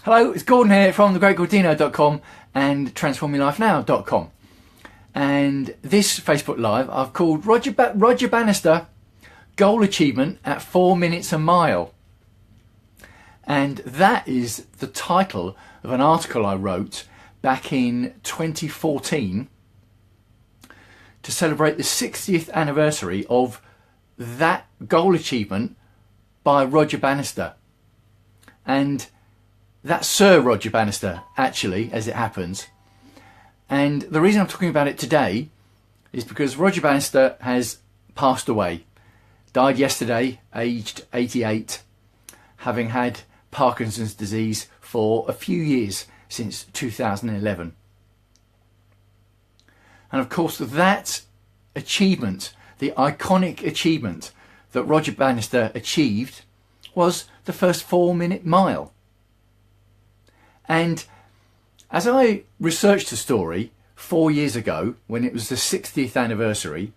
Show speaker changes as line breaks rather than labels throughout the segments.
Hello, it's Gordon here from thegreatgordino.com and transforminglifenow.com. And this Facebook Live I've called Roger Bannister Goal Achievement at 4 minutes a mile. And that is the title of an article I wrote back in 2014 to celebrate the 60th anniversary of that goal achievement by Roger Bannister. And that's Sir Roger Bannister, actually, as it happens. And the reason I'm talking about it today is because Roger Bannister has passed away. Died yesterday, aged 88, having had Parkinson's disease for a few years since 2011. And of course, that achievement, the iconic achievement that Roger Bannister achieved, was the first 4 minute mile. And as I researched the story 4 years ago, when it was the 60th anniversary,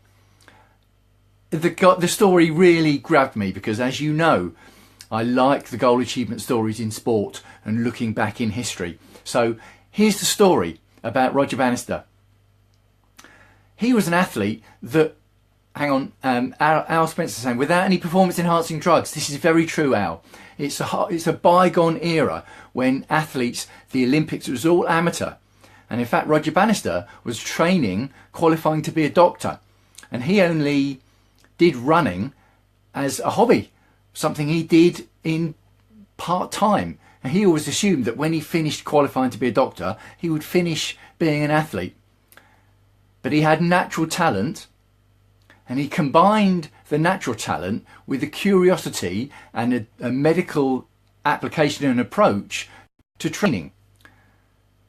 the story really grabbed me because, as you know, I like the goal achievement stories in sport and looking back in history. So here's the story about Roger Bannister. He was an athlete that, Al Spencer saying, without any performance enhancing drugs. This is very true, Al. It's a bygone era when athletes, the Olympics, was all amateur. And in fact, Roger Bannister was qualifying to be a doctor. And he only did running as a hobby, something he did in part-time. And he always assumed that when he finished qualifying to be a doctor, he would finish being an athlete. But he had natural talent, and he combined the natural talent with a curiosity and a medical application and approach to training.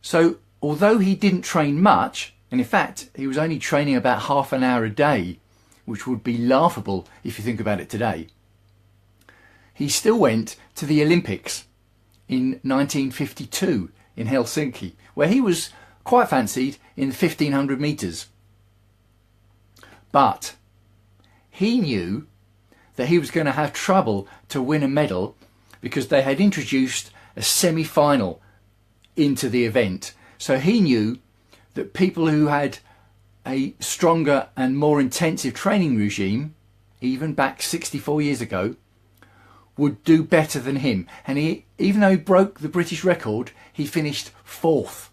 So although he didn't train much, and in fact he was only training about half an hour a day, which would be laughable if you think about it today, he still went to the Olympics in 1952 in Helsinki, where he was quite fancied in 1500 metres. But he knew that he was going to have trouble to win a medal because they had introduced a semi-final into the event. So he knew that people who had a stronger and more intensive training regime, even back 64 years ago, would do better than him. And even though he broke the British record, he finished 4th,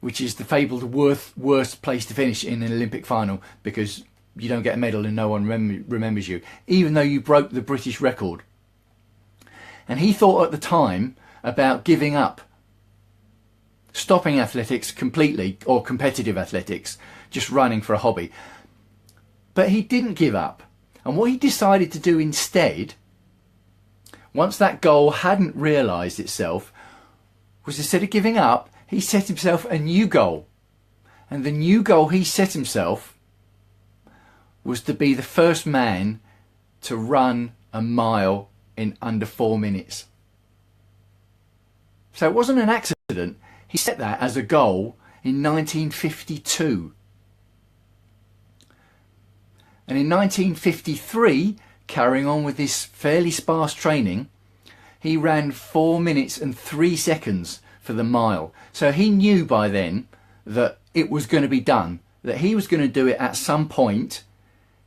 which is the fabled worst place to finish in an Olympic final, because you don't get a medal and no one remembers you, even though you broke the British record. And he thought at the time about giving up, stopping athletics completely, or competitive athletics, just running for a hobby. But he didn't give up. And what he decided to do instead, once that goal hadn't realised itself, was instead of giving up, he set himself a new goal. And the new goal he set himself was to be the first man to run a mile in under 4 minutes. So it wasn't an accident. He set that as a goal in 1952. And in 1953, carrying on with this fairly sparse training, he ran 4 minutes and 3 seconds for the mile. So he knew by then that it was going to be done, that he was going to do it at some point.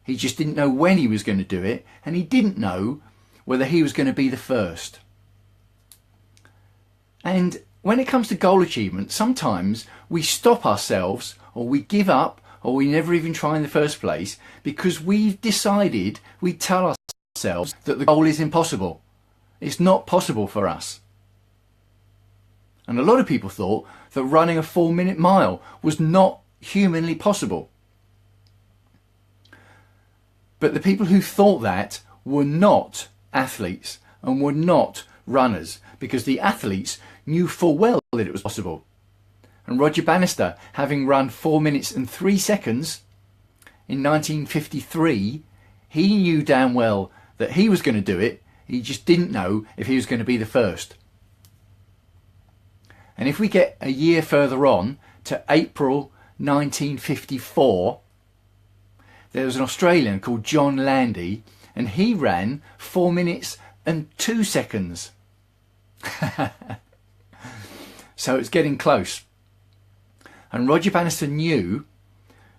He just didn't know when he was going to do it, and he didn't know whether he was going to be the first. And when it comes to goal achievement, sometimes we stop ourselves, or we give up, or we never even try in the first place, because we've decided, we tell ourselves that the goal is impossible. It's not possible for us. And a lot of people thought that running a 4 minute mile was not humanly possible. But the people who thought that were not athletes and were not runners, because the athletes knew full well that it was possible. And Roger Bannister, having run 4 minutes and 3 seconds in 1953, he knew damn well that he was going to do it. He just didn't know if he was going to be the first. And if we get a year further on to April 1954, there was an Australian called John Landy, and he ran 4 minutes and 2 seconds. So it's getting close. And Roger Bannister knew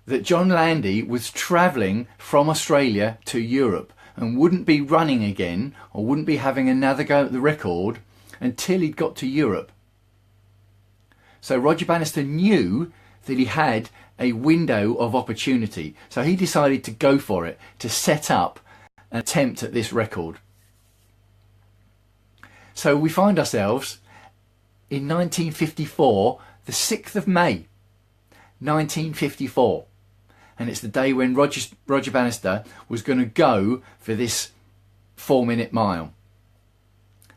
that John Landy was travelling from Australia to Europe and wouldn't be running again, or wouldn't be having another go at the record until he'd got to Europe. So Roger Bannister knew that he had a window of opportunity. So he decided to go for it, to set up an attempt at this record. So we find ourselves in 1954, the 6th of May, 1954. And it's the day when Roger Bannister was going to go for this 4-minute mile.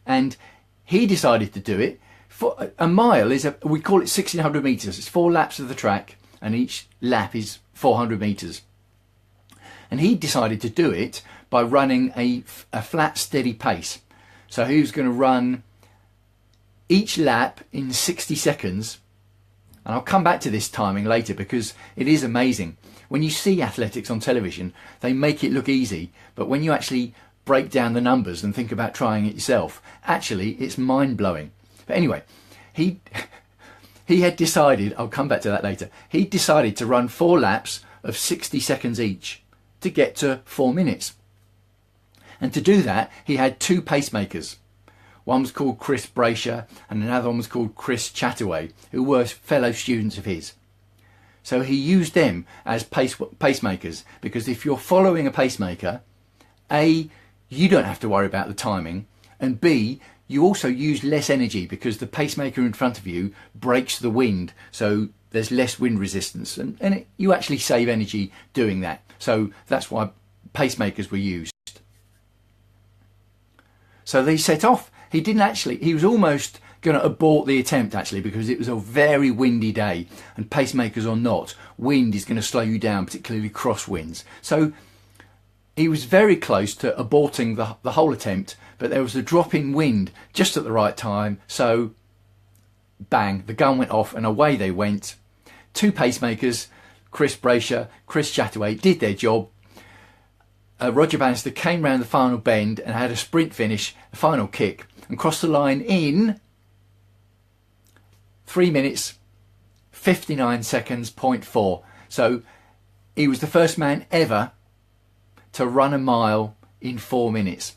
And he decided to do it. For a mile is, we call it 1600 metres. It's 4 laps of the track, and each lap is 400 metres. And he decided to do it by running a flat, steady pace. So he was going to run each lap in 60 seconds. And I'll come back to this timing later because it is amazing. When you see athletics on television, they make it look easy. But when you actually break down the numbers and think about trying it yourself, actually it's mind-blowing. But anyway, he had decided, I'll come back to that later, he decided to run 4 laps of 60 seconds each to get to 4 minutes. And to do that, he had 2 pacemakers. One was called Chris Brasher and another one was called Chris Chataway, who were fellow students of his. So he used them as pacemakers, because if you're following a pacemaker, A, you don't have to worry about the timing, and B, you also use less energy because the pacemaker in front of you breaks the wind, so there's less wind resistance, and you actually save energy doing that. So that's why pacemakers were used. So they set off. He was almost going to abort the attempt actually, because it was a very windy day, and pacemakers or not, wind is going to slow you down, particularly crosswinds. So he was very close to aborting the whole attempt, but there was a drop in wind just at the right time. So bang, the gun went off and away they went. 2 pacemakers, Chris Brasher, Chris Chataway, did their job. Roger Bannister came round the final bend and had a sprint finish, a final kick, and crossed the line in 3 minutes, 59 seconds, 0.4. So he was the first man ever to run a mile in 4 minutes.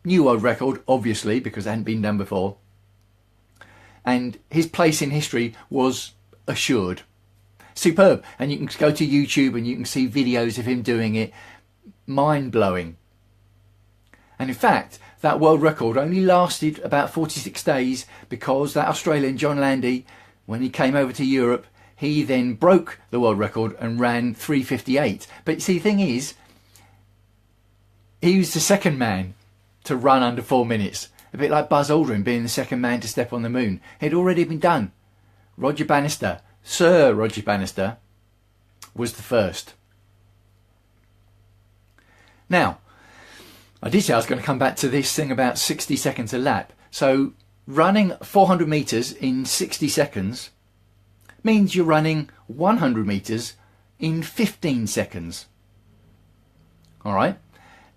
New world record, obviously, because it hadn't been done before. And his place in history was assured. Superb. And you can go to YouTube and you can see videos of him doing it. Mind-blowing. And in fact, that world record only lasted about 46 days, because that Australian John Landy, when he came over to Europe, he then broke the world record and ran 3:58. But see, the thing is, he was the second man to run under 4 minutes. A bit like Buzz Aldrin being the second man to step on the moon. It had already been done. Roger Bannister, Sir Roger Bannister, was the first. Now, I did say I was going to come back to this thing about 60 seconds a lap. So running 400 metres in 60 seconds means you're running 100 metres in 15 seconds. All right?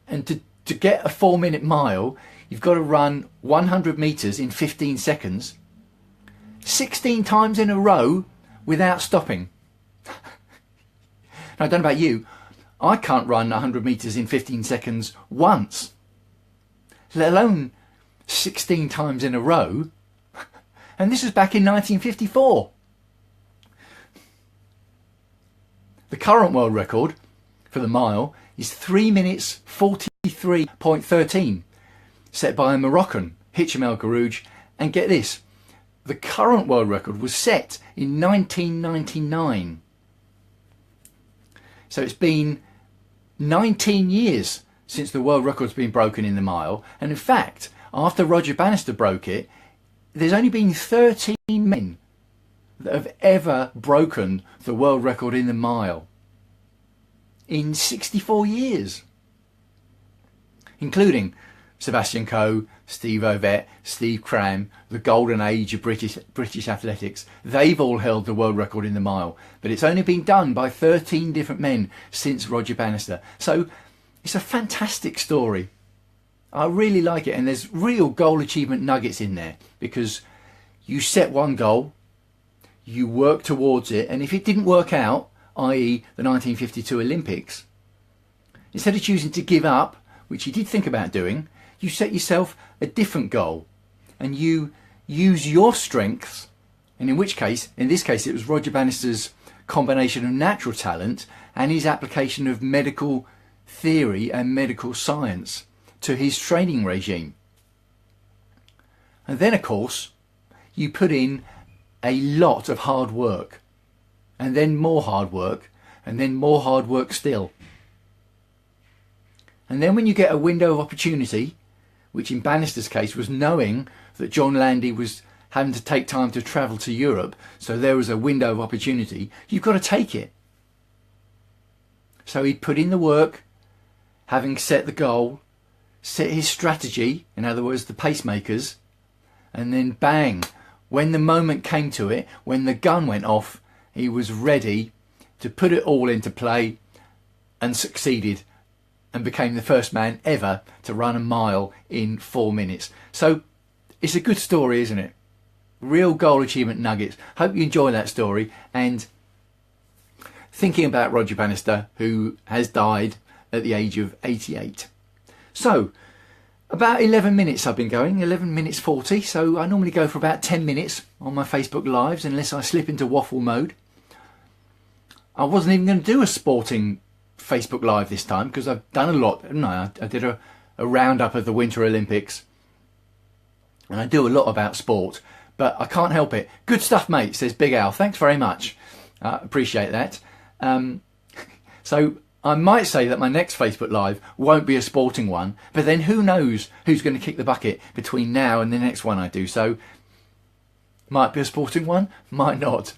And to get a 4-minute mile, you've got to run 100 metres in 15 seconds, 16 times in a row without stopping. Now, I don't know about you, I can't run 100 metres in 15 seconds once, let alone 16 times in a row. And this was back in 1954. The current world record for the mile is 3 minutes 43.13, set by a Moroccan, Hicham El Garouj. And get this, the current world record was set in 1999. So it's been 19 years since the world record's been broken in the mile. And in fact, after Roger Bannister broke it, there's only been 13 men that have ever broken the world record in the mile in 64 years, including Sebastian Coe, Steve Ovett, Steve Cram, the golden age of British athletics. They've all held the world record in the mile, but it's only been done by 13 different men since Roger Bannister. So it's a fantastic story. I really like it, and there's real goal achievement nuggets in there, because you set one goal, you work towards it, and if it didn't work out, i.e. the 1952 Olympics, instead of choosing to give up, which you did think about doing, you set yourself a different goal, and you use your strengths, and in this case it was Roger Bannister's combination of natural talent and his application of medical theory and medical science to his training regime. And then of course you put in a lot of hard work, and then more hard work, and then more hard work still. And then when you get a window of opportunity, which in Bannister's case was knowing that John Landy was having to take time to travel to Europe, so there was a window of opportunity, you've got to take it. So he put in the work, having set the goal, set his strategy, in other words the pacemakers, and then bang, when the moment came to it, when the gun went off, he was ready to put it all into play, and succeeded, and became the first man ever to run a mile in 4 minutes. So it's a good story, isn't it? Real goal achievement nuggets. Hope you enjoy that story. And thinking about Roger Bannister, who has died at the age of 88. So about 11 minutes I've been going, 11 minutes 40. So I normally go for about 10 minutes on my Facebook Lives, unless I slip into waffle mode. I wasn't even going to do a sporting Facebook Live this time, because I've done a lot, haven't I? I did a roundup of the Winter Olympics, and I do a lot about sport, but I can't help it. Good stuff, mate, says Big Al. Thanks very much. Appreciate that. So I might say that my next Facebook Live won't be a sporting one, but then who knows who's going to kick the bucket between now and the next one I do. So might be a sporting one, might not.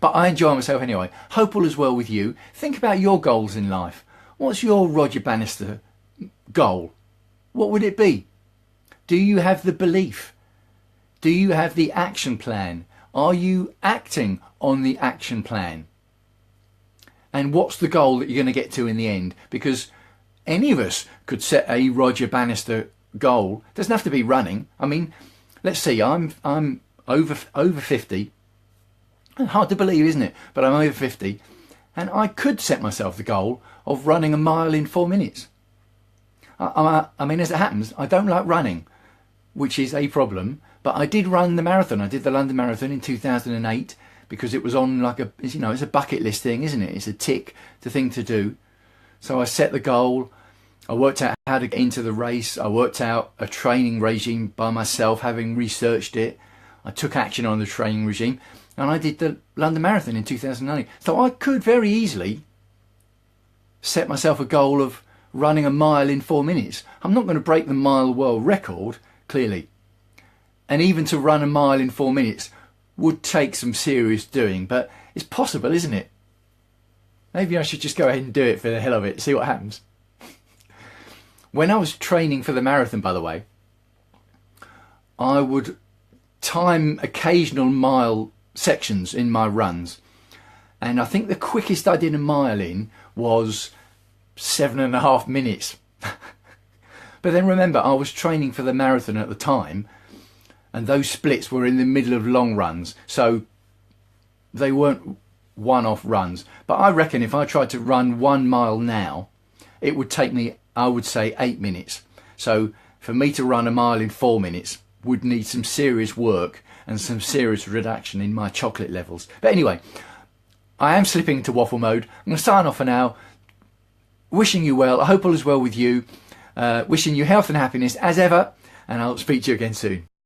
But I enjoy myself anyway. Hope all is well with you. Think about your goals in life. What's your Roger Bannister goal? What would it be? Do you have the belief? Do you have the action plan? Are you acting on the action plan? And what's the goal that you're going to get to in the end? Because any of us could set a Roger Bannister goal. It doesn't have to be running. I mean, let's see, I'm over 50. Hard to believe, isn't it? But I'm over 50, and I could set myself the goal of running a mile in 4 minutes. I mean, as it happens, I don't like running, which is a problem. But I did run the marathon. I did the London Marathon in 2008 because it was on like a, you know, it's a bucket list thing, isn't it? It's a tick, the thing to do. So I set the goal. I worked out how to get into the race. I worked out a training regime by myself, having researched it. I took action on the training regime, and I did the London Marathon in 2008. So I could very easily set myself a goal of running a mile in 4 minutes. I'm not going to break the mile world record, clearly. And even to run a mile in 4 minutes would take some serious doing, but it's possible, isn't it? Maybe I should just go ahead and do it for the hell of it, see what happens. When I was training for the marathon, by the way, I would time occasional mile sections in my runs, and I think the quickest I did a mile in was 7.5 minutes. But then remember, I was training for the marathon at the time, and those splits were in the middle of long runs, so they weren't one-off runs. But I reckon if I tried to run 1 mile now, it would take me, I would say, 8 minutes. So for me to run a mile in 4 minutes would need some serious work and some serious reduction in my chocolate levels. But anyway, I am slipping into waffle mode. I'm going to sign off for now. Wishing you well. I hope all is well with you. Wishing you health and happiness as ever, and I'll speak to you again soon.